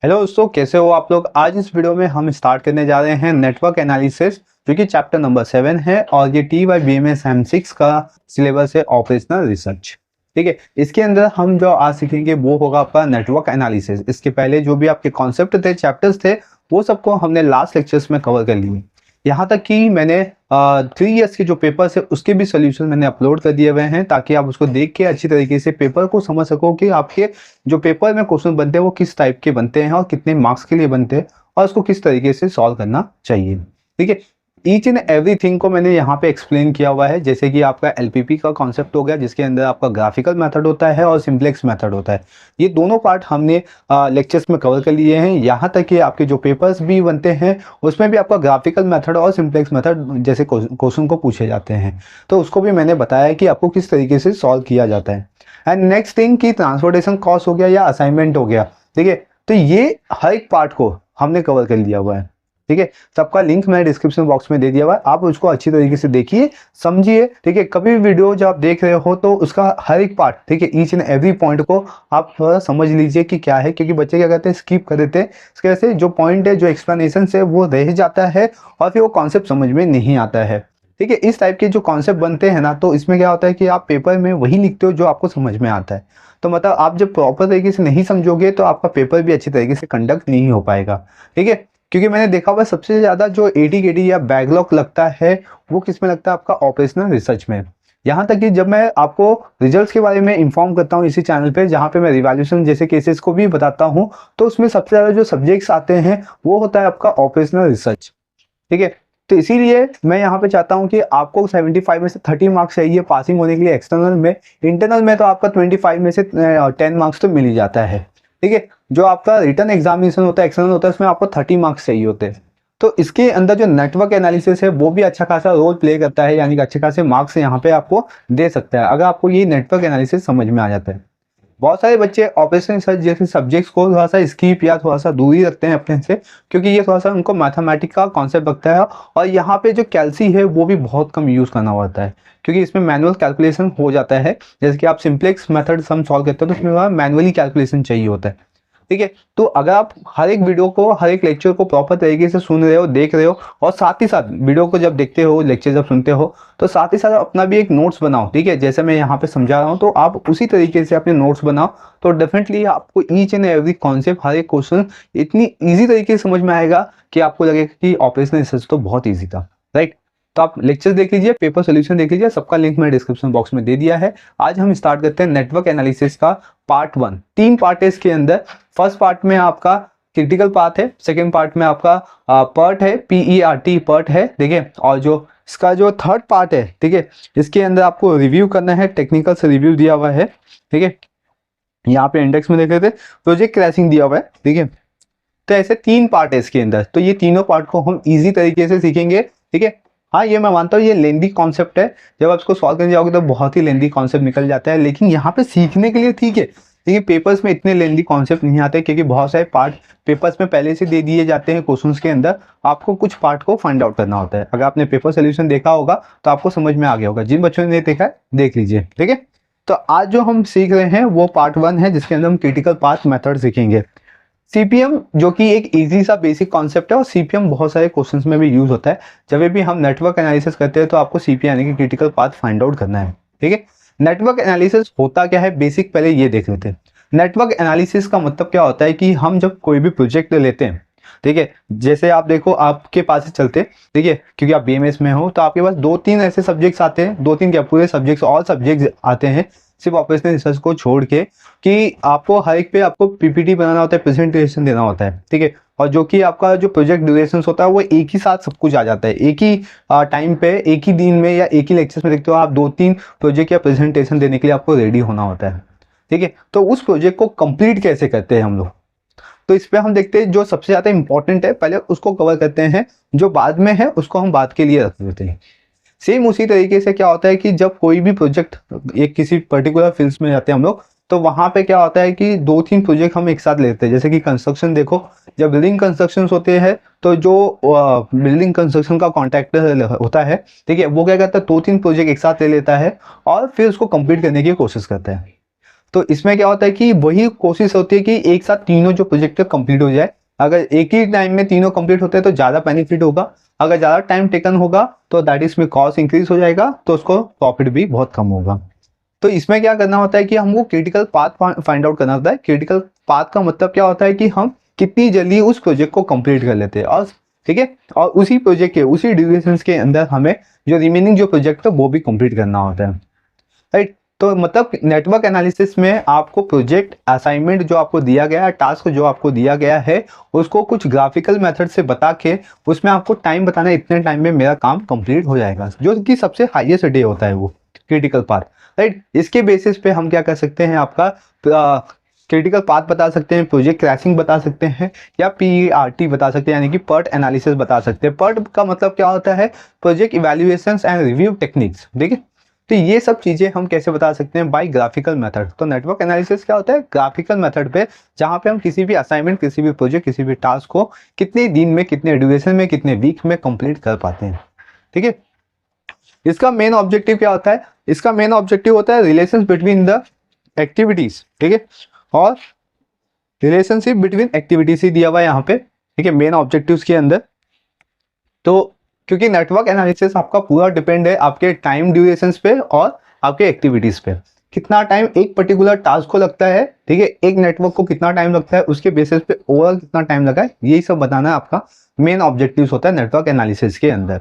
Hello दोस्तों, कैसे हो आप लोग। आज इस वीडियो में हम स्टार्ट करने जा रहे हैं नेटवर्क एनालिसिस, जो कि चैप्टर नंबर 7 है और ये TY BMS M6 का सिलेबस है, ऑपरेशनल रिसर्च। ठीक है, इसके अंदर हम जो आज सीखेंगे वो होगा आपका नेटवर्क एनालिसिस। इसके पहले जो भी आपके कॉन्सेप्ट थे, चैप्टर्स थे, वो सबको हमने लास्ट लेक्चर्स में कवर कर लिए। यहाँ तक कि मैंने 3 इयर्स के जो पेपर्स है उसके भी सोल्यूशन मैंने अपलोड कर दिए हुए हैं, ताकि आप उसको देख के अच्छी तरीके से पेपर को समझ सको कि आपके जो पेपर में क्वेश्चन बनते हैं वो किस टाइप के बनते हैं और कितने मार्क्स के लिए बनते हैं और उसको किस तरीके से सॉल्व करना चाहिए। ठीक है, ईच एंड एवरीथिंग को मैंने यहाँ पे एक्सप्लेन किया हुआ है। जैसे कि आपका LPP का कॉन्सेप्ट हो गया, जिसके अंदर आपका ग्राफिकल मेथड होता है और सिंप्लेक्स मेथड होता है। ये दोनों पार्ट हमने लेक्चर्स में कवर कर लिए हैं। यहाँ तक कि आपके जो पेपर्स भी बनते हैं उसमें भी आपका ग्राफिकल मेथड और सिंप्लेक्स मेथड जैसे क्वेश्चन को पूछे जाते हैं, तो उसको भी मैंने बताया कि आपको किस तरीके से सॉल्व किया जाता है। एंड नेक्स्ट थिंग कि ट्रांसपोर्टेशन कॉस्ट हो गया या असाइनमेंट हो गया। ठीक है, तो ये हर एक पार्ट को हमने कवर कर लिया हुआ है। ठीक है, सबका लिंक मैंने डिस्क्रिप्शन बॉक्स में दे दिया हुआ है, आप उसको अच्छी तरीके से देखिए, समझिए। ठीक है, कभी भी वीडियो जब आप देख रहे हो तो उसका हर एक पार्ट, ठीक है, ईच एंड एवरी पॉइंट को आप थोड़ा समझ लीजिए कि क्या है, क्योंकि बच्चे क्या करते हैं, स्किप कर देते हैं। इसके वजह से जो पॉइंट है, जो एक्सप्लेनेशन है, वो रह जाता है और फिर वो कॉन्सेप्ट समझ में नहीं आता है। ठीक है, इस टाइप के जो कॉन्सेप्ट बनते हैं ना, तो इसमें क्या होता है कि आप पेपर में वही लिखते हो जो आपको समझ में आता है। तो मतलब आप जब प्रॉपर तरीके से नहीं समझोगे तो आपका पेपर भी अच्छी तरीके से कंडक्ट नहीं हो पाएगा। ठीक है, क्योंकि मैंने देखा हुआ सबसे ज़्यादा जो AT-KT या बैकलॉग लगता है वो किस में लगता है, आपका ऑपरेशनल रिसर्च में। यहाँ तक कि जब मैं आपको रिजल्ट्स के बारे में इन्फॉर्म करता हूँ इसी चैनल पे, जहाँ पे मैं रिवैल्यूएशन जैसे केसेस को भी बताता हूँ, तो उसमें सबसे ज़्यादा जो सब्जेक्ट्स आते हैं वो होता है आपका ऑपरेशनल रिसर्च। ठीक है, तो इसीलिए मैं यहाँ पे चाहता हूँ कि आपको 75 में से 30 मार्क्स चाहिए पासिंग होने के लिए एक्सटर्नल में। इंटरनल में तो आपका 25 में से 10 मार्क्स तो मिल ही जाता है। ठीक है, जो आपका रिटर्न एग्जामिनेशन होता है, एक्सटर्नल होता है, उसमें आपको 30 मार्क्स चाहिए होते हैं। तो इसके अंदर जो नेटवर्क एनालिसिस है वो भी अच्छा खासा रोल प्ले करता है, यानी कि अच्छे खासे मार्क्स यहाँ पे आपको दे सकता है अगर आपको ये नेटवर्क एनालिसिस समझ में आ जाता है। बहुत सारे बच्चे ऑपरेशन रिसर्च जैसे सब्जेक्ट्स को थोड़ा सा स्किप या थोड़ा सा दूरी रखते हैं अपने से, क्योंकि ये थोड़ा सा उनको मैथमेटिक्स का कॉन्सेप्ट लगता है और यहाँ पे जो कैल्सी है वो भी बहुत कम यूज़ करना होता है, क्योंकि इसमें मैनुअल कैलकुलेशन हो जाता है। जैसे कि आप सिंप्लेक्स मेथड सम सॉल्व करते हो तो उसमें मैनुअली कैलकुलेशन चाहिए होता है। ठीक है, तो अगर आप हर एक वीडियो को, हर एक लेक्चर को प्रॉपर तरीके से सुन रहे हो, देख रहे हो, और साथ ही साथ वीडियो को जब देखते हो, लेक्चर जब सुनते हो, तो साथ ही साथ अपना भी एक नोट्स बनाओ। ठीक है, जैसे मैं यहाँ पे समझा रहा हूँ तो आप उसी तरीके से अपने नोट्स बनाओ, तो डेफिनेटली आपको ईच एंड एवरी कॉन्सेप्ट, हर एक क्वेश्चन इतनी ईजी तरीके से समझ में आएगा कि आपको लगेगा कि ऑपरेशनल रिसर्च तो बहुत ईजी था। राइट, तो आप लेक्चर्स देख लीजिए, पेपर सोल्यूशन देख लीजिए, सबका लिंक मैंने डिस्क्रिप्शन बॉक्स में दे दिया है। आज हम स्टार्ट करते हैं नेटवर्क एनालिसिस का पार्ट 1। 3 पार्ट है इसके अंदर। फर्स्ट पार्ट में आपका क्रिटिकल पाथ है, सेकेंड पार्ट में आपका पर्ट है, PERT पर्ट है। देखिए, और जो इसका जो थर्ड पार्ट है, ठीक है, इसके अंदर आपको रिव्यू करना है, टेक्निकल से रिव्यू दिया हुआ है। ठीक है, यहाँ पे इंडेक्स में देख रहे थे, प्रोजेक्ट क्रैशिंग दिया हुआ है। ठीक है, तो ऐसे 3 पार्ट है इसके अंदर, तो ये तीनों पार्ट को हम इजी तरीके से सीखेंगे। ठीक है, हाँ, ये मैं मानता हूँ ये लेंदी कॉन्सेप्ट है, जब आप इसको सॉल्व करने जाओगे तो बहुत ही लेंदी कॉन्सेप्ट निकल जाता है, लेकिन यहाँ पे सीखने के लिए ठीक है। देखिए, पेपर्स में इतने लेंदी कॉन्सेप्ट नहीं आते, क्योंकि बहुत सारे पार्ट पेपर्स में पहले से दे दिए जाते हैं क्वेश्चंस के अंदर। आपको कुछ पार्ट को फाइंड आउट करना होता है। अगर आपने पेपर सोल्यूशन देखा होगा तो आपको समझ में आ गया होगा, जिन बच्चों ने नहीं देखा है देख लीजिए। ठीक है, तो आज जो हम सीख रहे हैं वो पार्ट 1 है, जिसके अंदर हम क्रिटिकल पाथ मेथड सीखेंगे। सीपीएम जो कि एक इजी सा बेसिक कॉन्सेप्ट है, और सीपीएम बहुत सारे क्वेश्चंस में भी यूज होता है। जब भी हम नेटवर्क एनालिसिस करते हैं तो आपको सीपीएम यानी कि क्रिटिकल पाथ फाइंड आउट करना है। ठीक है, नेटवर्क एनालिसिस होता क्या है, बेसिक पहले ये देख लेते हैं। नेटवर्क एनालिसिस का मतलब क्या होता है कि हम जब कोई भी प्रोजेक्ट लेते हैं, ठीक है, जैसे आप देखो आपके पास से चलते, ठीक है, क्योंकि आप बीएमएस में हो तो आपके पास 2-3 ऐसे सब्जेक्ट्स आते हैं, 2-3 क्या पूरे सब्जेक्ट्स, ऑल सब्जेक्ट्स आते हैं, सिर्फ ऑपरेशनल रिसर्च को छोड़ के, कि आपको हर एक पे आपको पीपीटी बनाना होता है, प्रेजेंटेशन देना होता है। ठीक है, और जो कि आपका जो प्रोजेक्ट ड्यूरेशन होता है वो एक ही साथ सब कुछ आ जाता है, एक ही टाइम पे, एक ही दिन में या एक ही लेक्चर में। देखते हो आप 2-3 प्रोजेक्ट या प्रेजेंटेशन देने के लिए आपको रेडी होना होता है। ठीक है, तो उस प्रोजेक्ट को कंप्लीट कैसे करते हैं हम लोग, तो इस पे हम देखते हैं जो सबसे ज़्यादा इंपॉर्टेंट है पहले उसको कवर करते हैं, जो बाद में है उसको हम बाद के लिए रख देते हैं। सेम उसी तरीके से क्या होता है कि जब कोई भी प्रोजेक्ट एक किसी पर्टिकुलर फील्ड्स में जाते हैं हम लोग, तो वहाँ पे क्या होता है कि 2-3 प्रोजेक्ट हम एक साथ लेते हैं। जैसे कि कंस्ट्रक्शन देखो, जब बिल्डिंग कंस्ट्रक्शन होते हैं तो जो बिल्डिंग कंस्ट्रक्शन का कॉन्ट्रैक्टर होता है, ठीक है, वो क्या करता है 2-3 प्रोजेक्ट एक साथ ले लेता है और फिर उसको कंप्लीट करने की कोशिश करता है। तो इसमें क्या होता है कि वही कोशिश होती है कि एक साथ तीनों जो प्रोजेक्ट कंप्लीट हो जाए। अगर एक ही टाइम में तीनों कंप्लीट होते हैं तो ज़्यादा बेनिफिट होगा, अगर ज़्यादा टाइम टेकन होगा तो दैट इसमें कॉस्ट इंक्रीज हो जाएगा, तो उसको प्रॉफिट भी बहुत कम होगा। तो इसमें क्या करना होता है कि हमको क्रिटिकल पाथ फाइंड आउट करना होता है। क्रिटिकल पाथ का मतलब क्या होता है कि हम कितनी जल्दी उस प्रोजेक्ट को कंप्लीट कर लेते हैं, और ठीक है, और उसी प्रोजेक्ट के उसी ड्यूरेशन के अंदर हमें जो रिमेनिंग जो प्रोजेक्ट है वो भी कंप्लीट करना होता है, राइट। तो मतलब नेटवर्क एनालिसिस में आपको प्रोजेक्ट असाइनमेंट जो आपको दिया गया है, टास्क जो आपको दिया गया है, उसको कुछ ग्राफिकल मेथड से बता के उसमें आपको टाइम बताना है, इतने टाइम में मेरा काम कंप्लीट हो जाएगा, जो कि सबसे हाईएस्ट डे होता है वो क्रिटिकल पाथ, राइट। इसके बेसिस पे हम क्या कर सकते हैं, आपका क्रिटिकल पाथ बता सकते हैं, प्रोजेक्ट क्रैशिंग बता सकते हैं, या PERT बता सकते हैं, यानी कि पर्ट एनालिसिस बता सकते हैं। पर्ट का मतलब क्या होता है, project evaluations and review techniques, ठीक है। तो ये सब चीज़ें हम कैसे बता सकते हैं, बाय ग्राफिकल मेथड। तो नेटवर्क एनालिसिस क्या होता है, ग्राफिकल मेथड पे, जहाँ पे हम किसी भी असाइनमेंट, किसी भी प्रोजेक्ट, किसी भी टास्क को कितने दिन में, कितने ड्यूरेशन में, कितने वीक में कंप्लीट कर पाते हैं, ठीक है। इसका मेन ऑब्जेक्टिव क्या होता है, इसका मेन ऑब्जेक्टिव होता है रिलेशन बिटवीन द एक्टिविटीज, ठीक है, और रिलेशनशिप बिटवीन एक्टिविटीज ही दिया हुआ है यहाँ पे, ठीक है, मेन ऑब्जेक्टिव्स के अंदर। तो क्योंकि नेटवर्क एनालिसिस आपका पूरा डिपेंड है आपके टाइम ड्यूरेशंस पे और आपके एक्टिविटीज पे, कितना टाइम एक पर्टिकुलर टास्क को लगता है, ठीक है, एक नेटवर्क को कितना टाइम लगता है, उसके बेसिस पे ओवरऑल कितना टाइम लगा है, यही सब बताना आपका मेन ऑब्जेक्टिव्स होता है नेटवर्क एनालिसिस के अंदर,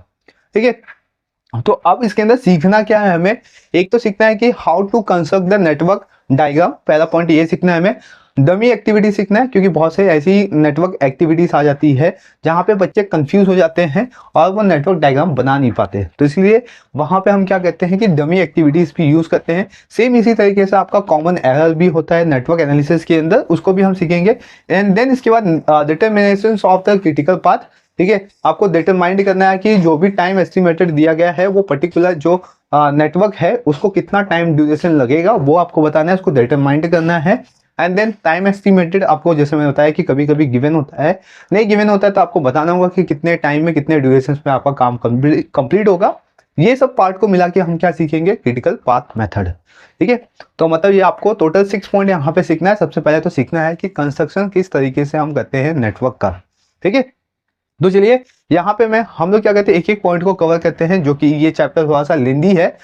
ठीक है। तो अब इसके अंदर सीखना क्या है हमें, एक तो सीखना है कि how to construct the network diagram, पहला पॉइंट ये सीखना है हमें। डमी एक्टिविटी सीखना है, क्योंकि बहुत से ऐसी नेटवर्क एक्टिविटीज आ जाती है जहाँ पे बच्चे कंफ्यूज हो जाते हैं और वो नेटवर्क डायग्राम बना नहीं पाते, तो इसलिए वहाँ पे हम क्या कहते हैं कि डमी एक्टिविटीज भी यूज करते हैं। सेम इसी तरीके से आपका कॉमन एरर भी होता है नेटवर्क एनालिसिस के अंदर, उसको भी हम सीखेंगे। एंड देन इसके बाद determination of the critical path, ठीक है, आपको डिटरमाइंड करना है कि जो भी टाइम एस्टिमेटेड दिया गया है वो पर्टिकुलर जो नेटवर्क है उसको कितना टाइम ड्यूरेशन लगेगा वो आपको बताना है, उसको डिटरमाइंड करना है। एंड देन टाइम एस्टिमेटेड आपको, जैसे मैंने बताया कि कभी कभी गिवन होता है, नहीं गिवन होता है तो आपको बताना होगा कि कितने टाइम में, कितने ड्यूरेशन में आपका काम कंप्लीट होगा। ये सब पार्ट को मिला के हम क्या सीखेंगे, क्रिटिकल पाथ मेथड, ठीक है। तो मतलब ये आपको टोटल 6 पॉइंट यहाँ पे सीखना है। सबसे पहले तो सीखना है कि कंस्ट्रक्शन किस तरीके से हम करते हैं नेटवर्क का, ठीक है। तो चलिए यहाँ पे हम लोग क्या करते हैं, एक एक पॉइंट को कवर करते हैं, जो कि ये चैप्टर थोड़ा सा लेंदी है,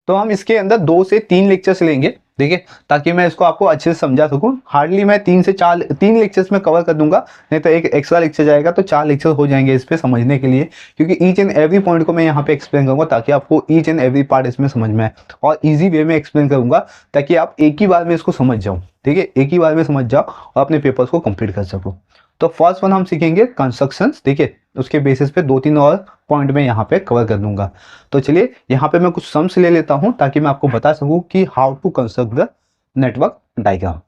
तो हम इसके अंदर 2 से 3 लेक्चर्स लेंगे, ठीक है, ताकि मैं इसको आपको अच्छे से समझा सकूं। हार्डली मैं 3 से 4 3 लेक्चर्स में कवर कर दूंगा, नहीं तो एक एक्स्ट्रा लेक्चर जाएगा, तो 4 लेक्चर हो जाएंगे इस पे समझने के लिए, क्योंकि ईच एंड एवरी पॉइंट को मैं यहाँ पे एक्सप्लेन करूंगा ताकि आपको ईच एंड एवरी पार्ट इसमें समझ में आए, और ईजी वे में एक्सप्लेन करूंगा ताकि आप एक ही बार में इसको समझ जाओ, ठीक है, एक ही बार में समझ जाओ और अपने पेपर्स को कंप्लीट कर सको। तो फर्स्ट वन हम सीखेंगे कंस्ट्रक्शंस, ठीक है, उसके बेसिस पे 2-3 और पॉइंट में यहाँ पे कवर कर दूंगा। तो चलिए यहाँ पे मैं कुछ सम्स ले लेता हूँ ताकि मैं आपको बता सकूँ कि how to construct the network diagram.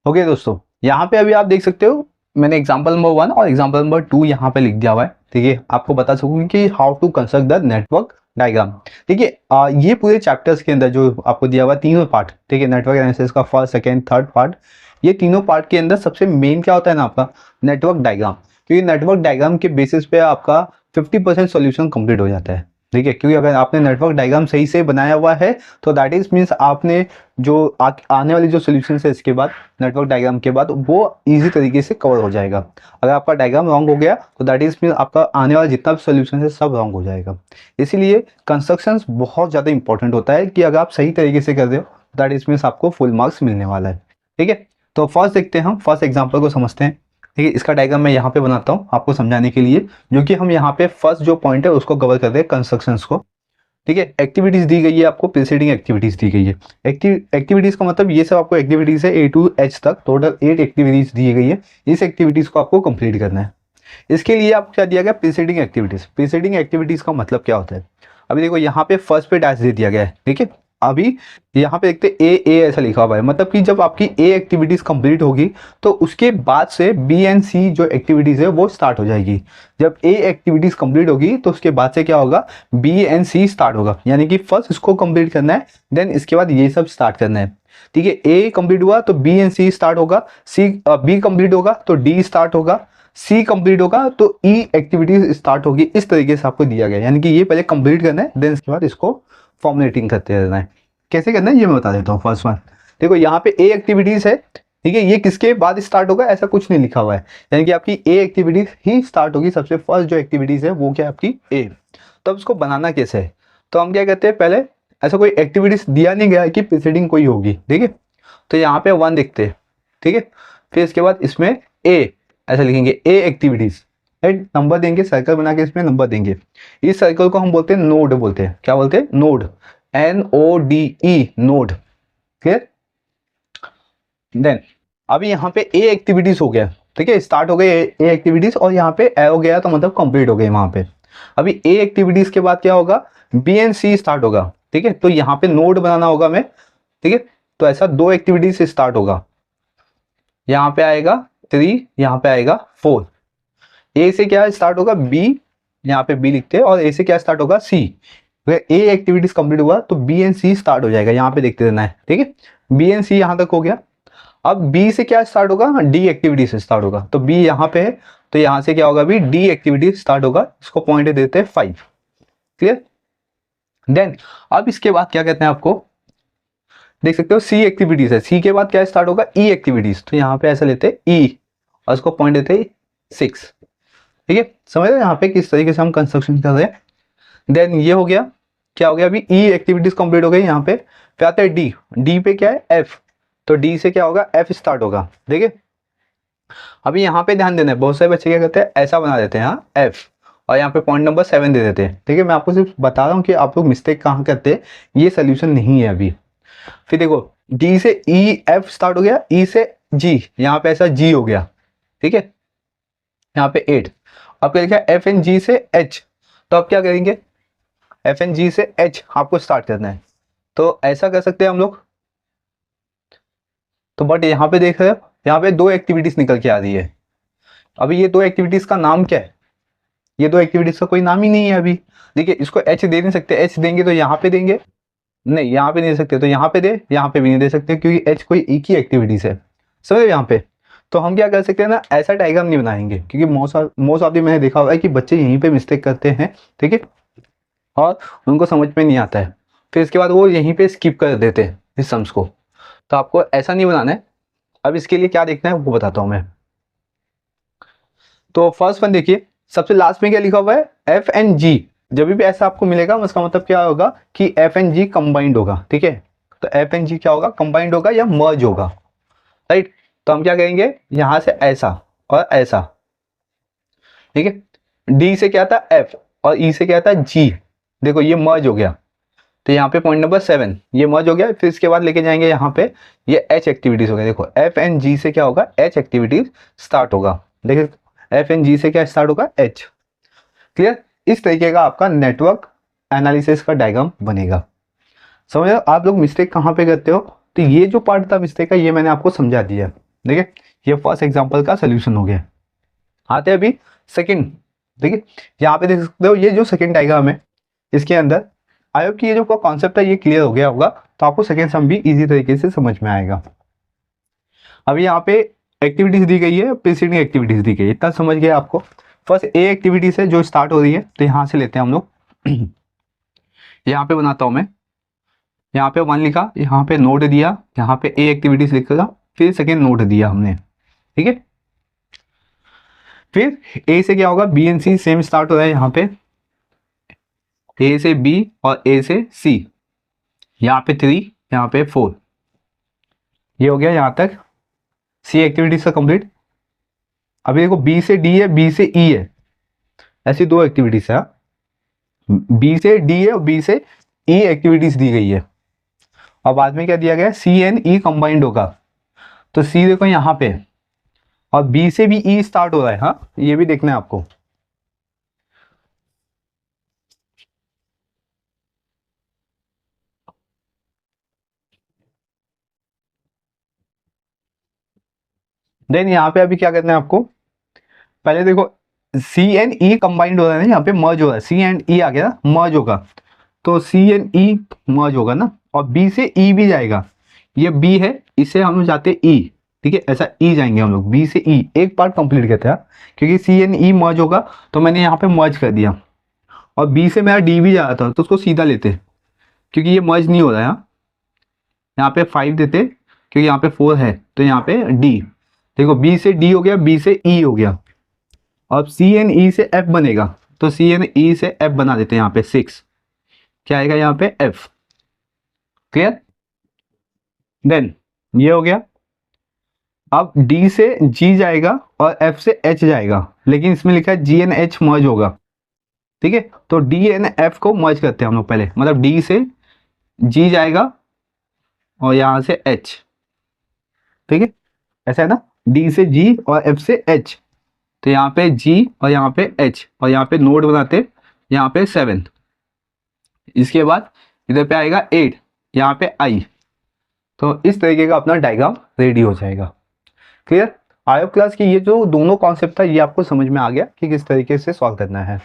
Okay दोस्तों, यहाँ पे अभी आप देख सकते हो मैंने एग्जाम्पल नंबर 1 और एग्जाम्पल नंबर 2 यहाँ पे लिख दिया हुआ है, ठीक है, आपको बता सकूँ कि how to construct the network diagram, ठीक है। ये पूरे चैप्टर्स के अंदर जो आपको दिया हुआ है तीनों पार्ट, ठीक है, नेटवर्क एनालिसिस का फर्स्ट, सेकेंड, थर्ड पार्ट, ये तीनों पार्ट के अंदर सबसे मेन क्या होता है ना, आपका नेटवर्क डायग्राम, क्योंकि नेटवर्क डायग्राम के बेसिस पे आपका 50% सॉल्यूशन कंप्लीट हो जाता है, ठीक है, क्योंकि अगर आपने नेटवर्क डायग्राम सही से बनाया हुआ है तो दैट इज मीन्स आपने जो आने वाली जो सोल्यूशन है इसके बाद नेटवर्क डायग्राम के बाद वो इजी तरीके से कवर हो जाएगा। अगर आपका डायग्राम रॉन्ग हो गया तो दैट इज मीन्स आपका आने वाला जितना भी सोल्यूशन है सब रॉन्ग हो जाएगा। इसीलिए कंस्ट्रक्शन बहुत ज़्यादा इंपॉर्टेंट होता है कि अगर आप सही तरीके से कर रहे हो दैट इज मीन्स आपको फुल मार्क्स मिलने वाला है, ठीक है। तो फर्स्ट देखते हैं, हम फर्स्ट एग्जाम्पल को समझते हैं, ठीक है। इसका डायग्राम मैं यहाँ पे बनाता हूँ आपको समझाने के लिए, जो कि हम यहाँ पे फर्स्ट जो पॉइंट है उसको कवर करते हैं, कंस्ट्रक्शंस को, ठीक है। एक्टिविटीज दी गई है आपको, प्रीसीडिंग एक्टिविटीज दी गई है। एक्टिविटीज का मतलब ये सब आपको एक्टिविटीज है A to H तक, टोटल 8 एक्टिविटीज दी गई है, इस एक्टिविटीज को आपको कंप्लीट करना है। इसके लिए आपको क्या दिया गया, प्रीसीडिंग एक्टिविटीज। प्रीसीडिंग एक्टिविटीज का मतलब क्या होता है, अभी देखो यहाँ पे फर्स्ट पे डैश दे दिया गया है, ठीक है। अभी यहाँ पे देखते ए ऐसा लिखा हुआ है, मतलब कि जब आपकी ए एक्टिविटीज कंप्लीट होगी तो उसके बाद से बी एंड सी जो एक्टिविटीज है वो स्टार्ट हो जाएगी। जब ए एक्टिविटीज कंप्लीट होगी तो उसके बाद से क्या होगा, बी एंड सी स्टार्ट होगा, यानी कि फर्स्ट इसको कंप्लीट करना है, देन इसके बाद ये सब स्टार्ट करना है, ठीक है। ए कंप्लीट हुआ तो बी एंड सी स्टार्ट होगा, बी कंप्लीट होगा तो डी स्टार्ट होगा, सी कंप्लीट होगा तो ई एक्टिविटीज स्टार्ट होगी। इस तरीके से आपको दिया गया, यानी कि ये पहले कंप्लीट करना है, देन इसके बाद इसको फॉर्मुलेटिंग करते रहना है। कैसे करना है ये मैं बता देता हूँ। फर्स्ट वन देखो यहाँ पे ए एक्टिविटीज है, ठीक है, ये किसके बाद स्टार्ट होगा ऐसा कुछ नहीं लिखा हुआ है, यानी कि आपकी ए एक्टिविटीज ही स्टार्ट होगी, सबसे फर्स्ट जो एक्टिविटीज है वो क्या है आपकी ए। तो अब इसको बनाना कैसे है, तो हम क्या कहते हैं, पहले ऐसा कोई एक्टिविटीज दिया नहीं गया है कि प्रीसीडिंग कोई होगी, ठीक है, तो यहाँ पे 1 देखते हैं, ठीक है, फिर इसके बाद इसमें ए ऐसा लिखेंगे, ए एक्टिविटीज, राइट, नंबर देंगे, सर्कल बना के इसमें नंबर देंगे। इस सर्कल को हम बोलते हैं नोड, बोलते हैं, क्या बोलते हैं, node, NODE, node, clear. Then अभी यहाँ पे ए एक्टिविटीज हो गया, ठीक है, स्टार्ट हो गए ए एक्टिविटीज, और यहाँ पे ए हो गया तो मतलब कंप्लीट हो गए वहां पे। अभी ए एक्टिविटीज के बाद क्या होगा, बी एंड सी स्टार्ट होगा, ठीक है, तो यहाँ पे नोड बनाना होगा हमें, ठीक है, तो ऐसा 2 एक्टिविटीज से स्टार्ट होगा, यहाँ पे आएगा 3, यहाँ पे आएगा 4। ए से क्या स्टार्ट होगा, बी, यहाँ पे बी लिखते हैं, और ए से क्या स्टार्ट होगा, सी। ए एक्टिविटीज कंप्लीट हुआ तो बी एंड सी स्टार्ट हो जाएगा, यहाँ पे देखते रहना है, ठीक है, बी एंड सी यहाँ तक हो गया। अब बी से क्या स्टार्ट होगा, डी एक्टिविटी से स्टार्ट होगा, तो बी यहाँ पे है, तो यहाँ से क्या होगा, अभी डी एक्टिविटी स्टार्ट होगा, इसको पॉइंट देते हैं 5, क्लियर। देन अब इसके बाद क्या कहते हैं, आपको देख सकते हो सी एक्टिविटीज है, सी के बाद क्या स्टार्ट होगा, ई एक्टिविटीज, तो यहाँ पे ऐसा लेते हैं ई, और इसको पॉइंट देते हैं 6, ठीक है, समझ रहे हो यहाँ पे किस तरीके से हम कंस्ट्रक्शन कर रहे हैं। देन ये हो गया, क्या हो गया, अभी ई एक्टिविटीज कंप्लीट हो गई, यहाँ पे फिर आता है डी, डी पे क्या है, एफ, तो डी से क्या होगा, एफ स्टार्ट होगा, देखिए। अभी यहाँ पे ध्यान देना है, बहुत सारे बच्चे क्या करते हैं, ऐसा बना देते हैं, हाँ एफ, और यहाँ पे पॉइंट नंबर 7 दे देते हैं, ठीक है, मैं आपको सिर्फ बता रहा हूँ कि आप लोग मिस्टेक कहाँ करते हैं, ये सोल्यूशन नहीं है अभी। फिर देखो डी से ई एफ स्टार्ट हो गया, ई से जी, यहाँ पे ऐसा जी हो गया, ठीक है, यहाँ पे 8। अब क्या लिखा है, एफ एन जी से एच, तो अब क्या करेंगे, एफ एन जी से एच आपको स्टार्ट करना है, तो ऐसा कर सकते हैं हम लोग। तो बट यहाँ पे देख रहे हो, यहाँ पे 2 एक्टिविटीज निकल के आ रही है। अभी ये 2 एक्टिविटीज का नाम क्या है, ये 2 एक्टिविटीज का कोई नाम ही नहीं है अभी। देखिए इसको एच दे नहीं सकते, एच देंगे तो यहाँ पे देंगे, नहीं यहाँ पे नहीं दे सकते, तो यहाँ पे दे, यहाँ पे भी नहीं दे सकते, क्योंकि एच कोई एक ही एक्टिविटीज है, समझे यहाँ पे। तो हम क्या कर सकते हैं ना, ऐसा डायग्राम नहीं बनाएंगे, क्योंकि मोस्ट ऑफ दी मैंने देखा हुआ है कि बच्चे यहीं पे मिस्टेक करते हैं, ठीक है, और उनको समझ में नहीं आता है, फिर इसके बाद वो यहीं पे स्किप कर देते हैं इस सम्स को। तो आपको ऐसा नहीं बनाना है। अब इसके लिए क्या देखना है वो बताता हूँ मैं। तो फर्स्ट वन देखिए, सबसे लास्ट में क्या लिखा हुआ है, एफ एंड जी, जब भी ऐसा आपको मिलेगा उसका मतलब क्या होगा कि एफ एंड जी कंबाइंड होगा, ठीक है, तो एफ एंड जी क्या होगा, कंबाइंड होगा या मर्ज होगा, राइट। तो हम क्या करेंगे, यहां से ऐसा और ऐसा, ठीक है, डी से क्या था एफ, और ई से क्या था जी, देखो ये मर्ज हो गया, तो यहाँ पे पॉइंट नंबर 7 ये मर्ज हो गया। फिर इसके बाद लेके जाएंगे यहाँ पे, ये एच एक्टिविटीज हो गया, देखो एफ एंड जी से क्या होगा, एच एक्टिविटीज स्टार्ट होगा, देखिए एफ एंड जी से क्या स्टार्ट होगा, एच, क्लियर। इस तरीके का आपका नेटवर्क एनालिसिस का डायग्राम बनेगा। समझ रहे हो आप लोग मिस्टेक कहाँ पे करते हो, तो ये जो पार्ट था मिस्टेक का ये मैंने आपको समझा दिया, देखिए ये फर्स्ट एग्जाम्पल का सोल्यूशन हो गया। आते हैं अभी सेकंड, देखिए यहाँ पे देख सकते हो, ये जो सेकंड डायग्राम है इसके अंदर आई होप कि ये जो कॉन्सेप्ट है ये क्लियर हो गया होगा, तो आपको सेकंड सम भी इजी तरीके से समझ में आएगा। अभी यहाँ पे एक्टिविटीज दी गई है, प्रीसीडिंग एक्टिविटीज दी गई है, इतना समझ गया आपको। फर्स्ट ए एक्टिविटी से जो स्टार्ट हो रही है, तो यहाँ से लेते हैं हम लोग यहाँ पे बनाता हूँ मैं, यहाँ पे 1 लिखा, यहाँ पे नोट दिया, यहाँ पे ए एक्टिविटीज लिखा, फिर सेकेंड नोट दिया हमने, ठीक है। फिर ए से क्या होगा, B and C same start हो रहा है, यहाँ पे ए से बी और ए से सी, यहाँ पे 3, यहाँ पे 4, ये हो गया यहाँ तक सी एक्टिविटीज का कंप्लीट। अभी देखो बी से डी है, बी से ई है, ऐसी 2 एक्टिविटीज है, बी से डी है और बी से ई एक्टिविटीज दी गई है, और बाद में क्या दिया गया, सी एंड ई कंबाइंड होगा, तो सी देखो यहाँ पे, और बी से भी ई स्टार्ट हो रहा है, हाँ ये भी देखना है आपको। देन यहाँ पे अभी क्या करना है आपको, पहले देखो सी एंड ई कंबाइंड हो रहा है ना, यहाँ पे मर्ज हो रहा है, सी एंड ई आ गया ना, मर्ज होगा, तो सी एंड ई मर्ज होगा ना, और बी से ई भी जाएगा, ये बी है, इसे हम लोग जाते ई, ठीक है, ऐसा ई जाएंगे हम लोग, बी से ई एक पार्ट कंप्लीट करते हैं, क्योंकि सी एंड ई मर्ज होगा, तो मैंने यहाँ पे मर्ज कर दिया, और बी से मेरा डी भी जा रहा था, तो उसको सीधा लेते, क्योंकि ये मर्ज नहीं हो रहा है, यहाँ पे 5 देते, क्योंकि यहाँ पे 4 है तो यहाँ पे डी। देखो बी से डी हो गया, बी से ई हो गया, अब सी एन ई से एफ बनेगा, तो सी एन ई से एफ बना देते हैं यहाँ पे 6, क्या आएगा यहाँ पे एफ। क्लियर? देन ये हो गया। अब डी से जी जाएगा और एफ से एच जाएगा, लेकिन इसमें लिखा है जी एन एच मर्ज होगा। ठीक है, तो डी एन एफ को मर्ज करते हैं हम लोग पहले, मतलब डी से जी जाएगा और यहां से एच। ठीक है, ऐसा है ना, डी से जी और एफ से एच, तो यहाँ पे जी और यहाँ पे एच, और यहाँ पे नोड बनाते, यहाँ पे 7, इसके बाद इधर पे आएगा 8, यहाँ पे आई। तो इस तरीके का अपना डायग्राम रेडी हो जाएगा। क्लियर? आयो क्लास की ये जो दोनों कॉन्सेप्ट था ये आपको समझ में आ गया कि किस तरीके से सॉल्व करना है,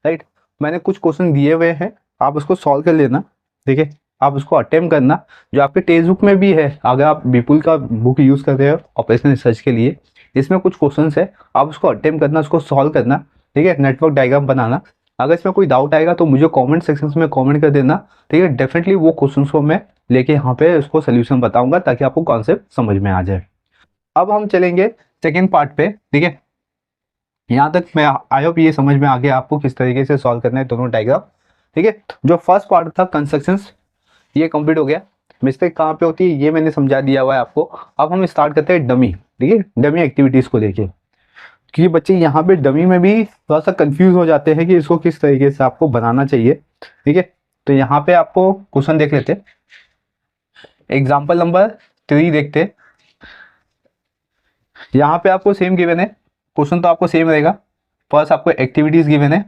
राइट? मैंने कुछ क्वेश्चन दिए हुए हैं, आप उसको सॉल्व कर लेना। ठीक है, आप उसको अटेम्प्ट करना, जो आपके टेक्स्ट बुक में भी है, अगर आप विपुल का बुक यूज़ कर रहे हो ऑपरेशनल रिसर्च के लिए, इसमें कुछ क्वेश्चंस है, आप उसको अटेम्प्ट करना, उसको सॉल्व करना। ठीक है, नेटवर्क डायग्राम बनाना। अगर इसमें कोई डाउट आएगा तो मुझे कमेंट सेक्शन में कमेंट कर देना। ठीक है, डेफिनेटली वो क्वेश्चन को मैं लेके यहाँ पे उसको सोल्यूशन बताऊंगा ताकि आपको कॉन्सेप्ट समझ में आ जाए। अब हम चलेंगे सेकेंड पार्ट पे। ठीक है, यहाँ तक मैं आई होप ये समझ में आ गया आपको किस तरीके से सॉल्व करना है दोनों डायग्राम। ठीक है, जो फर्स्ट पार्ट था कंस्ट्रक्शंस, ये कंप्लीट हो गया। मिस्टेक कहाँ पे होती है ये मैंने समझा दिया हुआ है आपको। अब हम स्टार्ट करते हैं डमी। ठीक है, डमी एक्टिविटीज को लेके, क्योंकि बच्चे यहाँ पे डमी में भी थोड़ा सा कंफ्यूज हो जाते हैं कि इसको किस तरीके से आपको बनाना चाहिए। ठीक है, तो यहाँ पे आपको क्वेश्चन देख लेते हैं। एग्जाम्पल नंबर 3 देखते हैं। यहाँ पे आपको सेम गिवन है, क्वेश्चन तो आपको सेम रहेगा। फर्स्ट आपको एक्टिविटीज गिवन है,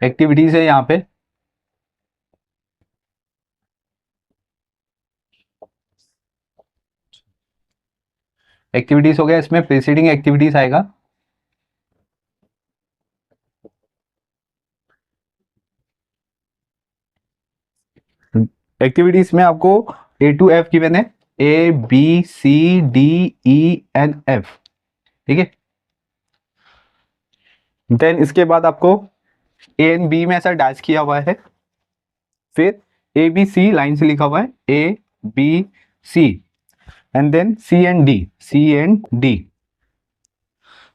एक्टिविटीज है यहाँ पे। एक्टिविटीज हो गया, इसमें प्रीसीडिंग एक्टिविटीज आएगा। एक्टिविटीज में आपको A to F गिवन है, A B C D E and F। ठीक है, देन इसके बाद आपको A एंड B में ऐसा डैश किया हुआ है, फिर A B C लाइन से लिखा हुआ है A B C and then C and D।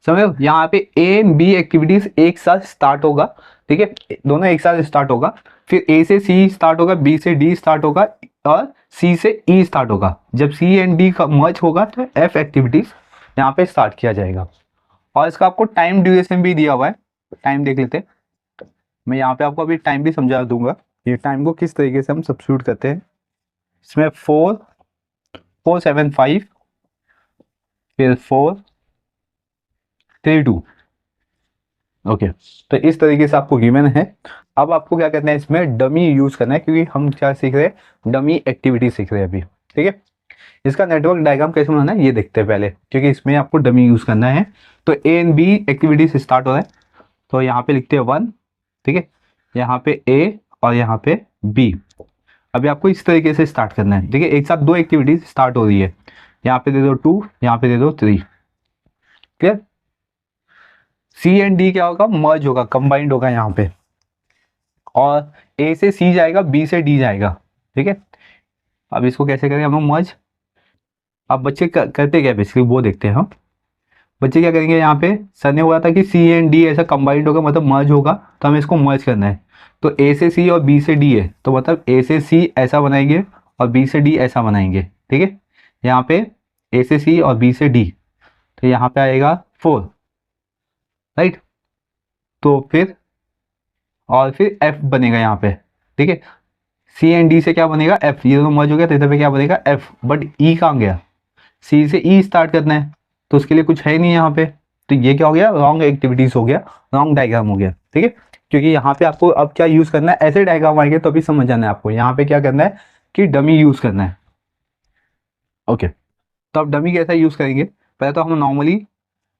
समझो, यहाँ पे A एंड B एक्टिविटीज एक साथ स्टार्ट होगा। ठीक है, दोनों एक साथ स्टार्ट होगा, फिर A से C स्टार्ट होगा, B से D स्टार्ट होगा और C से E स्टार्ट होगा। जब C एंड D का मर्ज होगा तो F एक्टिविटीज यहाँ पे स्टार्ट किया जाएगा। और इसका आपको टाइम ड्यूरेशन भी दिया हुआ है, टाइम देख लेते हैं। मैं यहाँ पे आपको अभी टाइम भी समझा दूंगा, ये टाइम को किस तरीके से हम सब्स्टिट्यूट करते हैं। इसमें 4 4 7 5 फिर 4 3 2। ओके, तो इस तरीके से आपको गिवन है। अब आपको क्या करना है, इसमें डमी यूज करना है, क्योंकि हम क्या सीख रहे हैं, डमी एक्टिविटी सीख रहे हैं अभी। ठीक है, इसका नेटवर्क डायग्राम कैसे बनाना है ये देखते हैं पहले, क्योंकि इसमें आपको डमी यूज करना है। तो A and B activities start हो रहा है, तो यहाँ पे लिखते हैं 1। ठीक है, यहाँ पे ए और यहाँ पे बी। अभी आपको इस तरीके से स्टार्ट करना है। ठीक है, एक साथ दो एक्टिविटीज स्टार्ट हो रही है, यहाँ पे दे दो 2, यहाँ पे दे दो 3। क्लियर? सी एंड डी क्या होगा, मर्ज होगा, कंबाइंड होगा यहाँ पे, और ए से सी जाएगा, बी से डी जाएगा। ठीक है, अब इसको कैसे करेंगे हम लोग मर्ज। अब बच्चे करते क्या बेसिकली वो देखते हैं हम। बच्चे क्या करेंगे, यहाँ पे सर ने बोला था कि सी एंड डी ऐसा कंबाइंड होगा, मतलब मर्ज होगा, तो हमें इसको मर्ज करना है। तो ए से सी और बी से डी है, तो मतलब ए से सी ऐसा बनाएंगे और बी से डी ऐसा बनाएंगे। ठीक है, यहाँ पे ए से सी और बी से डी, तो यहाँ पे आएगा 4, राइट? तो फिर और फिर एफ बनेगा यहाँ पे। ठीक है, सी एंड डी से क्या बनेगा, एफ, ये दोनों मर्ज हो गया, तो इधर पे क्या बनेगा एफ। बट ई कहाँ गया, सी से ई स्टार्ट करना है, तो उसके लिए कुछ है नहीं यहाँ पे, तो ये क्या हो गया, रॉन्ग एक्टिविटीज हो गया, रॉन्ग डायग्राम हो गया। ठीक है, क्योंकि यहाँ पे आपको अब क्या यूज करना है, ऐसे डायग्राम आएंगे तो अभी समझ जाना है आपको। यहाँ पे क्या करना है कि डमी यूज करना है। ओके, तो अब डमी कैसा यूज करेंगे, पहले तो हम नॉर्मली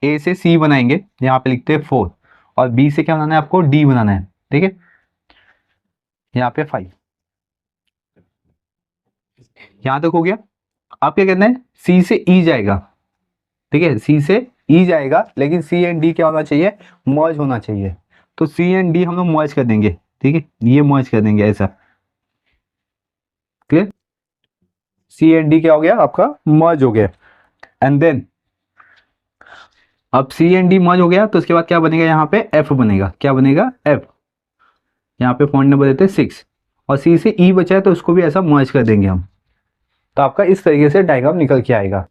ए से सी बनाएंगे, यहाँ पे लिखते हैं 4, और बी से क्या बनाना है आपको, डी बनाना है। ठीक है, यहाँ पे 5, यहाँ तक हो गया। अब क्या करना है, सी से ई जाएगा। ठीक है, सी से ई जाएगा, लेकिन सी एंड डी क्या होना चाहिए, मर्ज होना चाहिए। तो सी एंड डी हम लोग मर्ज कर देंगे। ठीक है, ये मर्ज कर देंगे ऐसा। क्लियर? सी एंड डी क्या हो गया आपका, मर्ज हो गया। एंड देन अब सी एंड डी मर्ज हो गया तो उसके बाद क्या बनेगा, यहाँ पे एफ बनेगा। क्या बनेगा, एफ। यहाँ पे पॉइंट नंबर देते हैं 6, और सी से ई बचा है तो उसको भी ऐसा मर्ज कर देंगे हम। तो आपका इस तरीके से डायग्राम निकल के आएगा,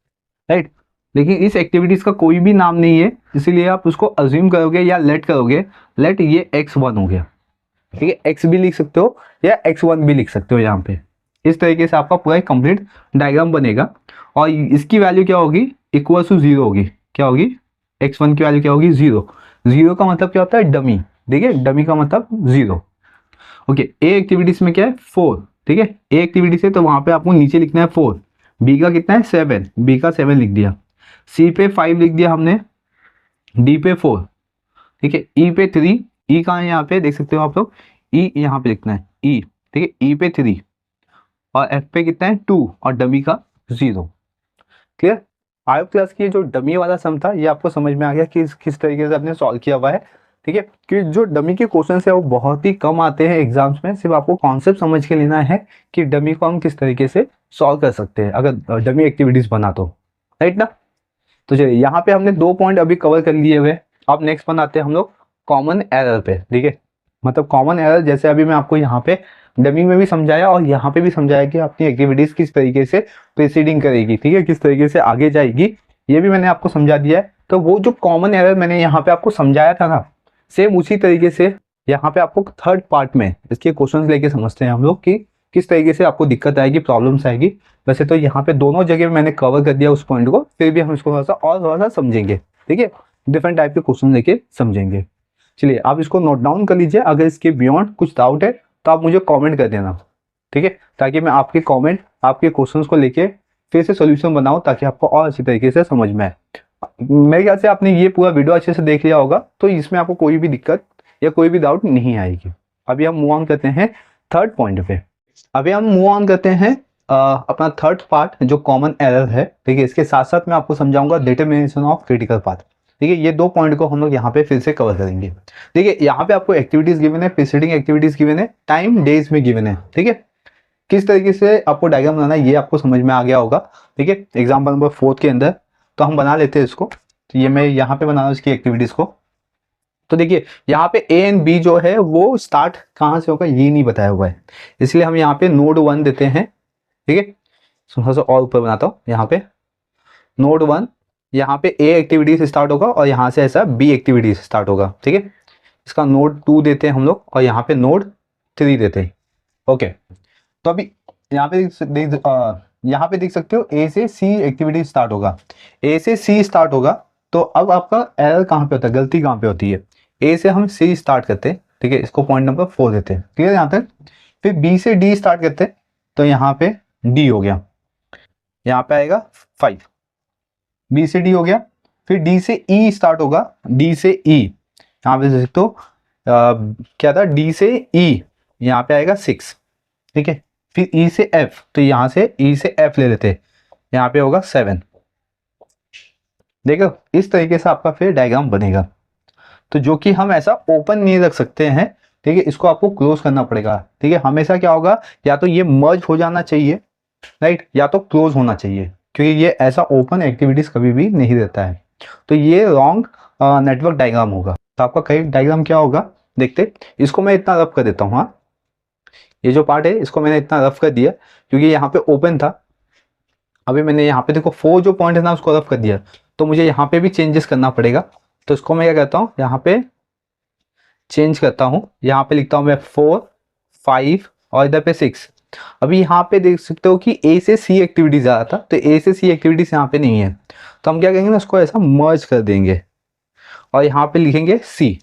राइट। लेकिन इस एक्टिविटीज का कोई भी नाम नहीं है, इसीलिए आप उसको अज्यूम करोगे या लेट करोगे। लेट ये x1 हो गया, ठीक है, x भी लिख सकते हो या x1 भी लिख सकते हो यहाँ पे। इस तरीके से आपका पूरा कंप्लीट डायग्राम बनेगा, और इसकी वैल्यू क्या होगी, इक्वल टू 0 होगी। क्या होगी, x1 की वैल्यू क्या होगी, 0। 0 का मतलब क्या होता है, डमी। ठीक है, डमी का मतलब 0। ओके, ए एक्टिविटीज में क्या है, 4। ठीक है, ए एक्टिविटीज है तो वहां पे आपको नीचे लिखना है 4। बी का कितना है, 7। बी का 7 लिख दिया। सी पे 5 लिख दिया हमने। डी पे 4। ठीक है, ई पे 3। ई कहाँ है, यहाँ पे देख सकते हो आप लोग, ई यहाँ पे लिखना है, ई। ठीक है, ई पे 3, और एफ पे कितना है, 2, और डमी का 0। क्लियर? फाइव क्लास की जो डमी वाला सम था ये आपको समझ में आ गया कि किस तरीके से आपने सॉल्व किया हुआ है। ठीक है, कि जो डमी के क्वेश्चन है वो बहुत ही कम आते हैं एग्जाम्स में। सिर्फ आपको कॉन्सेप्ट समझ के लेना है कि डमी को हम किस तरीके से सॉल्व कर सकते हैं अगर डमी एक्टिविटीज बना तो, राइट ना। तो चलिए, यहाँ पे हमने 2 पॉइंट अभी कवर कर लिए हुए। अब नेक्स्ट बनाते हैं हम लोग कॉमन एरर पे। ठीक है, मतलब कॉमन एरर जैसे अभी मैं आपको यहाँ पे डमी में भी समझाया और यहाँ पे भी समझाया कि अपनी एक्टिविटीज किस तरीके से प्रीसीडिंग करेगी, ठीक है, किस तरीके से आगे जाएगी, ये भी मैंने आपको समझा दिया है। तो वो जो कॉमन एरर मैंने यहाँ पे आपको समझाया था ना, सेम उसी तरीके से यहाँ पे आपको थर्ड पार्ट में इसके क्वेश्चंस लेके समझते हैं हम लोग कि किस तरीके से आपको दिक्कत आएगी, प्रॉब्लम्स आएगी। वैसे तो यहाँ पे दोनों जगह मैंने कवर कर दिया उस पॉइंट को, फिर भी हम इसको थोड़ा सा समझेंगे। ठीक है, डिफरेंट टाइप के क्वेश्चन लेके समझेंगे। चलिए, आप इसको नोट डाउन कर लीजिए। अगर इसके बियॉन्ड कुछ डाउट है तो आप मुझे कमेंट कर देना, ठीक है, ताकि मैं आपके कमेंट, आपके क्वेश्चंस को लेके फिर से सॉल्यूशन बनाऊं, ताकि आपको और अच्छी तरीके से समझ में आए। मेरे ख्याल से आपने ये पूरा वीडियो अच्छे से देख लिया होगा, तो इसमें आपको कोई भी दिक्कत या कोई भी डाउट नहीं आएगी। अभी हम मूव ऑन करते हैं थर्ड पॉइंट पे। अभी हम मूव ऑन करते हैं अपना थर्ड पार्ट जो कॉमन एरर है। ठीक है, इसके साथ साथ मैं आपको समझाऊंगा डिटरमिनेशन ऑफ क्रिटिकल पाथ। ठीक है, ये 2 पॉइंट को हम लोग यहाँ पे फिर से कवर करेंगे। देखिए, यहाँ पे आपको एक्टिविटीज गिवन है, प्रीसीडिंग एक्टिविटीज गिवन है, टाइम डेज में गिवन है। ठीक है, किस तरीके से आपको डायग्राम बनाना है ये आपको समझ में आ गया होगा। ठीक है, एग्जाम्पल नंबर 4 के अंदर तो हम बना लेते हैं इसको। तो ये मैं यहाँ पे बना रहा हूँ इसकी एक्टिविटीज को। तो देखिए, यहाँ पे ए एंड बी जो है वो स्टार्ट कहाँ से होगा ये नहीं बताया हुआ है, इसलिए हम यहाँ पे नोड 1 देते हैं। ठीक है, थोड़ा सा और ऊपर बनाता हूँ। यहाँ पे नोड 1, यहाँ पे ए एक्टिविटी से स्टार्ट होगा और यहाँ से ऐसा बी एक्टिविटी से स्टार्ट होगा। ठीक है, इसका नोड 2 देते हैं हम लोग और यहाँ पे नोड 3 देते हैं। ओके, तो अभी यहाँ पे यहाँ पे देख सकते हो ए से सी एक्टिविटी स्टार्ट होगा, ए से सी स्टार्ट होगा। तो अब आपका एरर कहाँ पे होता है, गलती कहाँ पे होती है, ए से हम सी स्टार्ट करते हैं। ठीक है, इसको पॉइंट नंबर 4 देते हैं। क्लियर यहाँ तक? फिर बी से डी स्टार्ट करते हैं, तो यहाँ पे डी हो गया, यहाँ पे आएगा 5। बी से डी हो गया। फिर डी से ई स्टार्ट होगा, डी से ई, यहाँ पे देख सकते हो क्या था, डी से ई, यहाँ पे आएगा 6। ठीक है, फिर ई से एफ, तो यहाँ से ई से एफ ले लेते हैं, यहाँ पे होगा 7। देखो, इस तरीके से आपका फिर डायग्राम बनेगा। तो जो कि हम ऐसा ओपन नहीं रख सकते हैं, ठीक है, इसको आपको क्लोज करना पड़ेगा। ठीक है, हमेशा क्या होगा, या तो ये मर्ज हो जाना चाहिए, राइट, या तो क्लोज होना चाहिए, क्योंकि ये ऐसा ओपन एक्टिविटीज कभी भी नहीं रहता है। तो ये रॉन्ग नेटवर्क डायग्राम होगा। तो आपका करेक्ट डायग्राम क्या होगा, देखते। इसको मैं इतना रफ कर देता हूँ। हाँ, ये जो पार्ट है इसको मैंने इतना रफ कर दिया क्योंकि यहाँ पे ओपन था। अभी मैंने यहाँ पे देखो 4 जो पॉइंट है ना उसको रफ कर दिया, तो मुझे यहाँ पे भी चेंजेस करना पड़ेगा। तो इसको मैं क्या करता हूँ, यहाँ पे चेंज करता हूँ, यहाँ पे लिखता हूँ मैं 4, 5 और इधर पे 6। अभी यहाँ पे देख सकते हो कि ए से सी एक्टिविटीज आ रहा था, तो ए से सी एक्टिविटीज यहाँ पे नहीं है। तो हम क्या करेंगे ना, उसको ऐसा मर्ज कर देंगे और यहाँ पे लिखेंगे सी।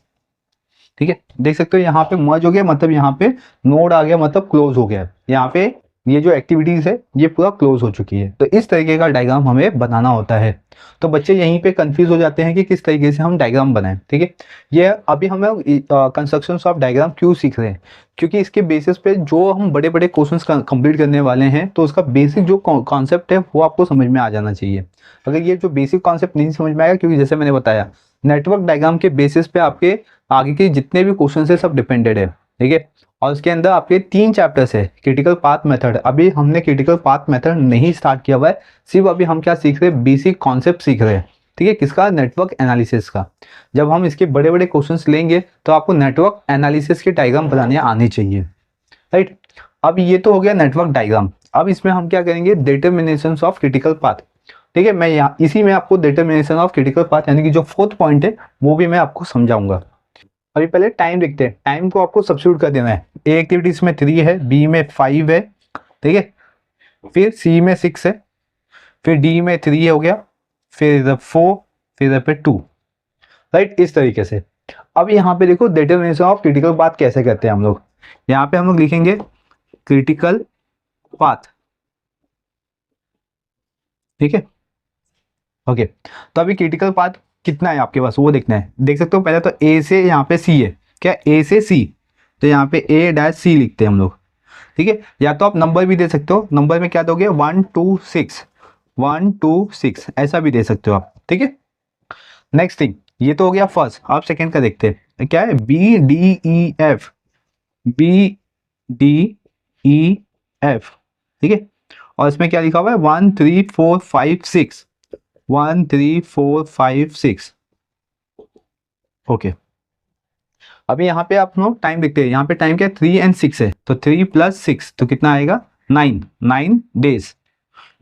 ठीक है, देख सकते हो यहाँ पे मर्ज हो गया, मतलब यहाँ पे नोड आ गया, मतलब क्लोज हो गया। यहाँ पे ये जो एक्टिविटीज है ये पूरा क्लोज हो चुकी है। तो इस तरीके का डायग्राम हमें बनाना होता है। तो बच्चे यहीं पे कंफ्यूज हो जाते हैं कि किस तरीके से हम डायग्राम बनाएं। ठीक है, ये अभी हम कंस्ट्रक्शन ऑफ डायग्राम क्यों सीख रहे हैं, क्योंकि इसके बेसिस पे जो हम बड़े बड़े क्वेश्चंस कंप्लीट करने वाले हैं, तो उसका बेसिक जो कॉन्सेप्ट है वो आपको समझ में आ जाना चाहिए। अगर ये जो बेसिक कॉन्सेप्ट नहीं समझ में आएगा, क्योंकि जैसे मैंने बताया नेटवर्क डायग्राम के बेसिस पे आपके आगे के जितने भी क्वेश्चन है सब डिपेंडेड है। ठीक है। और उसके अंदर आपके 3 चैप्टर्स है, क्रिटिकल पाथ मेथड। अभी हमने क्रिटिकल पाथ मेथड नहीं स्टार्ट किया हुआ है, सिर्फ अभी हम क्या सीख रहे हैं, बेसिक कॉन्सेप्ट सीख रहे हैं। ठीक है, किसका, नेटवर्क एनालिसिस का। जब हम इसके बड़े बड़े क्वेश्चंस लेंगे तो आपको नेटवर्क एनालिसिस की डायग्राम बनाने आनी चाहिए, राइट। अब ये तो हो गया नेटवर्क डायग्राम। अब इसमें हम क्या करेंगे, डिटर्मिनेशन ऑफ क्रिटिकल पाथ। ठीक है, मैं यहाँ इसी में आपको डिटर्मिनेशन ऑफ क्रिटिकल पाथ यानी कि जो 4th पॉइंट है वो भी मैं आपको समझाऊंगा। अभी पहले टाइम देखते हैं। टाइम को आपको सब्स्टिट्यूट कर देना है। ए एक्टिविटीज में 3 है, बी में 5 है, ठीक है, फिर सी में 6 है, फिर डी में 3 हो गया, फिर इधर 4, फिर इधर पे 2, राइट। इस तरीके से अब यहाँ पे देखो डिटर्मिनेशन ऑफ क्रिटिकल पाथ कैसे करते हैं हम लोग। यहाँ पे हम लोग लिखेंगे क्रिटिकल पाथ, ठीक है, ओके। तो अभी क्रिटिकल पाथ कितना है आपके पास वो देखना है। देख सकते हो पहले तो ए से यहाँ पे सी है, क्या, ए से सी, तो यहाँ पे ए डैश सी लिखते हैं हम लोग, ठीक है। या तो आप नंबर भी दे सकते हो, नंबर में क्या दोगे, 1 2 6, 1 2 6 ऐसा भी दे सकते हो आप, ठीक है। नेक्स्ट थिंग, ये तो हो गया फर्स्ट। आप सेकेंड का देखते हैं, क्या है, B D E F, B D E F, ठीक है। और इसमें क्या लिखा हुआ है, 1 3 4 5 6, 1 3 4 5 6, ओके। अभी यहाँ पे आप लोग टाइम देखते हैं, यहाँ पे टाइम क्या है, 3 और 6 है, तो 3 + 6 तो कितना आएगा, 9, 9 डेज।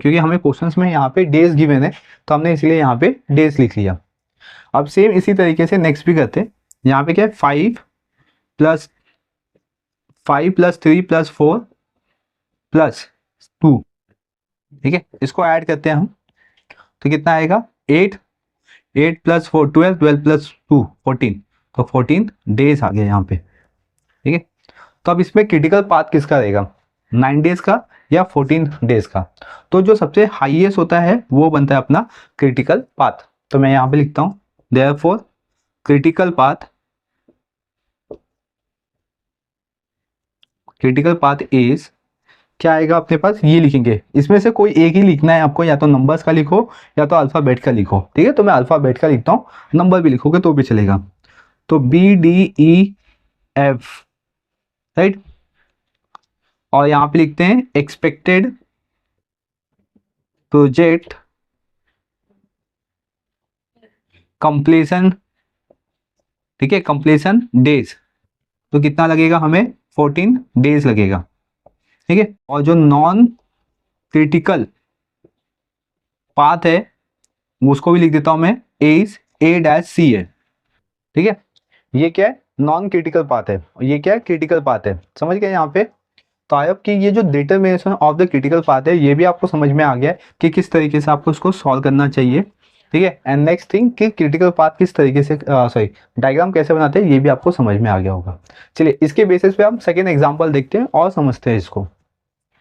क्योंकि हमें क्वेश्चंस में यहाँ पे डेज गिवन है तो हमने इसलिए यहाँ पे डेज लिख लिया। अब सेम इसी तरीके से नेक्स्ट भी करते हैं। यहाँ पे क्या है, 5 + 3 + 4 + 2, ठीक है, इसको ऐड करते हैं हम, तो कितना आएगा, 8, 8 + 4 12, 12 + 2 14, तो 14 डेज आ गए यहाँ पे, ठीक है। तो अब इसमें क्रिटिकल पाथ किसका रहेगा, 9 डेज का या 14 डेज का। तो जो सबसे हाईएस्ट होता है वो बनता है अपना क्रिटिकल पाथ। तो मैं यहाँ पे लिखता हूँ देयरफॉर क्रिटिकल पाथ इज, क्या आएगा अपने पास, ये लिखेंगे। इसमें से कोई एक ही लिखना है आपको, या तो नंबर्स का लिखो या तो अल्फाबेट का लिखो, ठीक है। तो मैं अल्फाबेट का लिखता हूँ, नंबर भी लिखोगे तो भी चलेगा। तो B D E F, right. और यहाँ पे लिखते हैं एक्सपेक्टेड प्रोजेक्ट कंप्लीशन, ठीक है, कंप्लीशन डेज, तो कितना लगेगा हमें, 14 डेज लगेगा, ठीक है। और जो नॉन क्रिटिकल पाथ है उसको भी लिख देता हूं मैं, A-C है, ठीक है। ये क्या है, नॉन क्रिटिकल पाथ है, और ये क्या है, क्रिटिकल पाथ है। समझ गए यहाँ पे। तो आई होप कि ये जो determination of the critical path है ये भी आपको समझ में आ गया है कि किस तरीके से आपको इसको सॉल्व करना चाहिए, ठीक है। एंड नेक्स्ट थिंग कि क्रिटिकल पाथ किस तरीके से, सॉरी, डायग्राम कैसे बनाते हैं ये भी आपको समझ में आ गया होगा। चलिए इसके बेसिस पे हम सेकेंड एग्जाम्पल देखते हैं और समझते हैं इसको।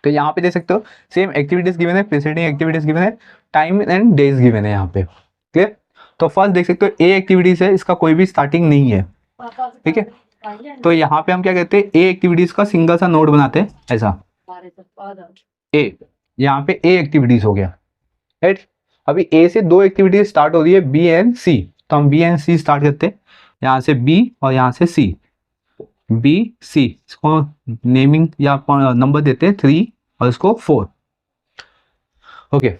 तो यहाँ पे देख सकते हो सेम एक्टिविटीज गिवन है, प्रीसीडिंग एक्टिविटीज गिवन है, टाइम एंड डेज गिवन है यहाँ पे, क्लियर। तो फर्स्ट देख सकते हो ए एक्टिविटीज है, इसका कोई भी स्टार्टिंग नहीं है, ठीक है। तो यहाँ पे हम क्या कहते हैं, ए एक्टिविटीज का सिंगल सा नोड बनाते हैं ऐसा, ए, यहाँ पे ए एक्टिविटीज हो गया, राइट। अभी ए से 2 एक्टिविटीज स्टार्ट हो रही है, बी एंड सी, तो हम बी एंड सी स्टार्ट करते हैं, यहाँ से बी और यहाँ से सी, बी सी, इसको नेमिंग या नंबर देते हैं 3 और इसको 4, ओके।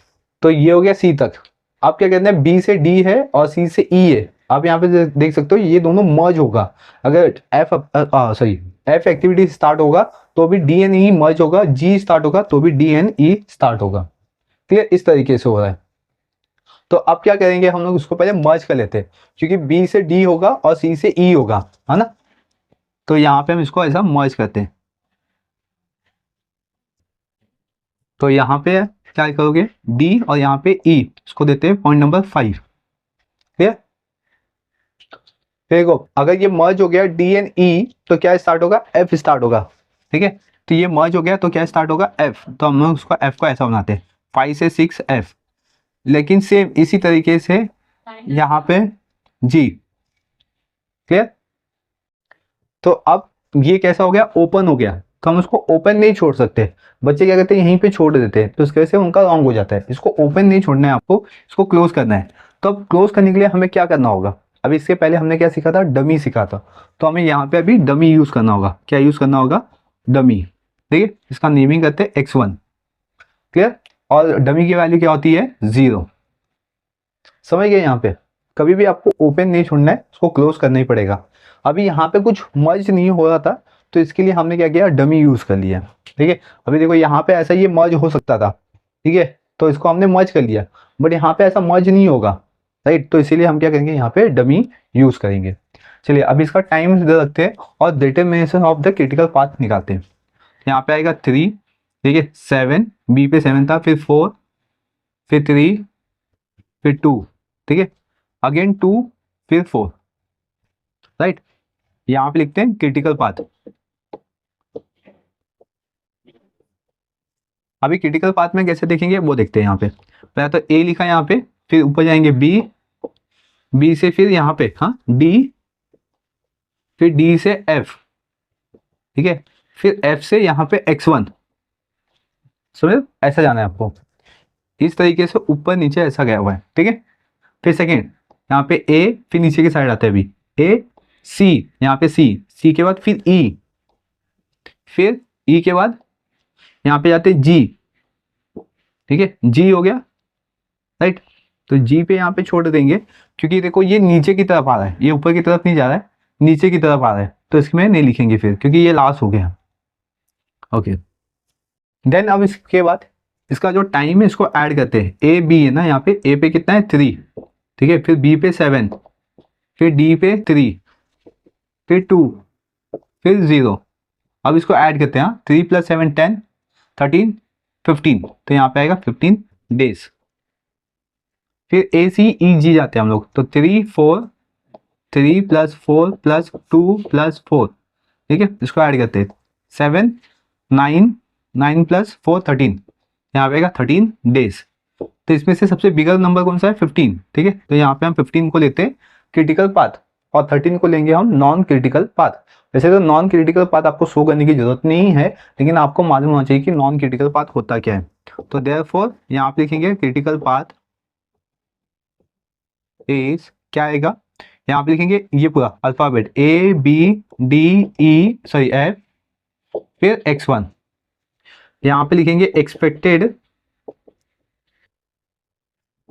तो ये हो गया सी तक। अब क्या कहते हैं, बी से डी है और सी से ई है। आप यहाँ पे देख सकते हो ये दोनों मर्ज होगा। अगर एफ एक्टिविटी स्टार्ट होगा तो भी डी एन ई मर्ज होगा, जी स्टार्ट होगा तो भी डी एन ई स्टार्ट होगा, क्लियर। इस तरीके से हो रहा है। तो अब क्या करेंगे हम लोग, उसको पहले मर्ज कर लेते हैं, क्योंकि बी से डी होगा और सी से ई होगा, है ना। तो यहाँ पे हम इसको ऐसा मर्ज करते हैं। तो यहाँ पे क्या करोगे, डी और यहाँ पे ई, इसको देते हैं पॉइंट नंबर 5, क्लियर। देखो अगर ये मर्ज हो गया डी एंड ई तो क्या स्टार्ट होगा, एफ स्टार्ट होगा, ठीक है। तो ये मर्ज हो गया तो क्या स्टार्ट होगा, एफ। तो हम लोग उसको एफ को ऐसा बनाते हैं 5 से 6 एफ। लेकिन सेम इसी तरीके से यहाँ पे जी, क्लियर। तो अब ये कैसा हो गया, ओपन हो गया, तो हम उसको ओपन नहीं छोड़ सकते। बच्चे क्या करते हैं, यहीं पे छोड़ देते हैं, तो इस वजह से उनका रॉन्ग हो जाता है। इसको ओपन नहीं छोड़ना है आपको, इसको क्लोज करना है। तो अब क्लोज करने के लिए हमें क्या करना होगा, अभी इसके पहले हमने क्या सीखा था, डमी सीखा था, तो हमें यहाँ पे अभी डमी यूज करना होगा। क्या यूज करना होगा, डमी। ठीक है, इसका नेमिंग करते हैं x1। क्लियर। और डमी की वैल्यू क्या होती है, 0। समझ गए। यहाँ पे कभी भी आपको ओपन नहीं छोड़ना है, उसको क्लोज करना ही पड़ेगा। अभी यहाँ पे कुछ मर्ज नहीं हो रहा था, तो इसके लिए हमने क्या किया, डमी यूज कर लिया। ठीक है, अभी देखो यहाँ पे ऐसा ये मर्ज हो सकता था, ठीक है, तो इसको हमने मर्ज कर लिया, बट यहाँ पे ऐसा मर्ज नहीं होगा, राइट। तो इसीलिए हम क्या करेंगे, यहाँ पे डमी यूज करेंगे। चलिए अब इसका टाइम रखते हैं और determination of the critical path निकालते हैं। यहाँ पे आएगा 3, ठीक है, 7, बी पे 7 था, फिर 4, फिर 3, फिर 2, ठीक है, अगेन 2, फिर 4, राइट। यहाँ पे लिखते हैं क्रिटिकल पाथ। अभी क्रिटिकल पाथ में कैसे देखेंगे वो देखते हैं। यहाँ पे पहले तो ए लिखा है यहाँ पे, फिर ऊपर जाएंगे बी, बी से फिर यहाँ पे हाँ डी, फिर डी से एफ, ठीक है, फिर एफ से यहाँ पे x1। समझ, ऐसा जाना है आपको, इस तरीके से ऊपर नीचे ऐसा गया हुआ है, ठीक है। फिर सेकेंड यहाँ पे ए, फिर नीचे की साइड आता है अभी ए, सी, यहाँ पे सी, सी के बाद फिर ई, फिर ई के बाद यहाँ पे जाते जी, ठीक है, जी हो गया, राइट। तो जी पे यहाँ पे छोड़ देंगे, क्योंकि देखो ये नीचे की तरफ आ रहा है, ये ऊपर की तरफ नहीं जा रहा है, नीचे की तरफ आ रहा है, तो इसमें नहीं लिखेंगे फिर, क्योंकि ये लास्ट हो गया। ओके, देन अब इसके बाद इसका जो टाइम है इसको ऐड करते हैं। ए बी है ना, यहाँ पे ए पे कितना है 3, ठीक है, फिर बी पे 7, फिर डी पे 3, फिर 2, फिर 0। अब इसको ऐड करते हैं, 3 + 7 10, 13, 15, तो यहाँ पे आएगा 15 डेज। फिर ए सी ई जी जाते हैं हम लोग, तो 3 4, 3 + 4 + 2 + 4, ठीक है, इसको ऐड करते हैं 7 9, 9 + 4 13, यहाँ पे आएगा 13 डेज। तो इसमें से सबसे बिगर नंबर कौन सा है, 15, ठीक है, तो यहाँ पे हम 15 को लेते हैं क्रिटिकल पाथ और 13 को लेंगे हम नॉन क्रिटिकल पाथ। वैसे तो नॉन क्रिटिकल पाथ आपको शो करने की जरूरत नहीं है, लेकिन आपको मालूम होना चाहिए कि नॉन क्रिटिकल पाथ होता क्या है। तो देयरफॉर यहाँ पे लिखेंगे क्रिटिकल पाथ इज, क्या आएगा, यहाँ पे लिखेंगे ये पूरा alphabet A B D E sorry F, फिर x1, यहाँ पे लिखेंगे एक्सपेक्टेड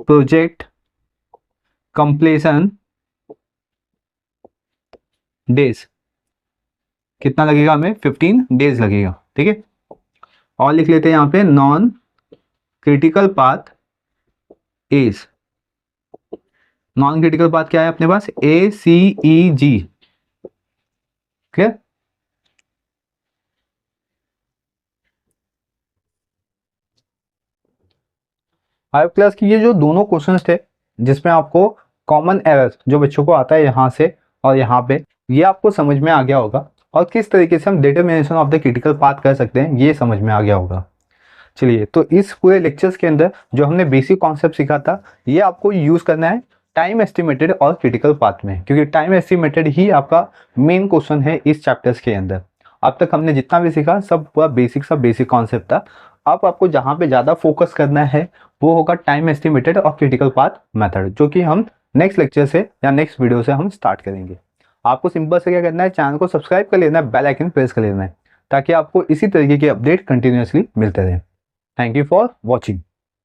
प्रोजेक्ट कंप्लीशन डेज, कितना लगेगा हमें, 15 डेज लगेगा, ठीक है। और लिख लेते हैं यहाँ पे non critical path is, non critical path क्या है अपने पास, ए सी ई जी। क्लियर। फाइव क्लास की ये जो दोनों क्वेश्चंस थे, जिसमें आपको कॉमन एरर जो बच्चों को आता है यहाँ से और यहाँ पे, ये आपको समझ में आ गया होगा, और किस तरीके से हम determination of the critical path कर सकते हैं ये समझ में आ गया होगा। चलिए, तो इस पूरे लेक्चर्स के अंदर जो हमने बेसिक कॉन्सेप्ट सीखा था, ये आपको यूज करना है टाइम एस्टिमेटेड और क्रिटिकल पाथ में, क्योंकि टाइम एस्टिमेटेड ही आपका मेन क्वेश्चन है इस चैप्टर्स के अंदर। अब तक हमने जितना भी सीखा सब पूरा बेसिक कॉन्सेप्ट था। अब आपको जहाँ पे ज़्यादा फोकस करना है वो होगा टाइम एस्टिमेटेड और क्रिटिकल पाथ मेथड, जो कि हम नेक्स्ट लेक्चर से या नेक्स्ट वीडियो से हम स्टार्ट करेंगे। आपको सिंपल से क्या करना है, चैनल को सब्सक्राइब कर लेना है, बेल आइकन प्रेस कर लेना है, ताकि आपको इसी तरीके के अपडेट कंटिन्यूअसली मिलते रहें। Thank you for watching.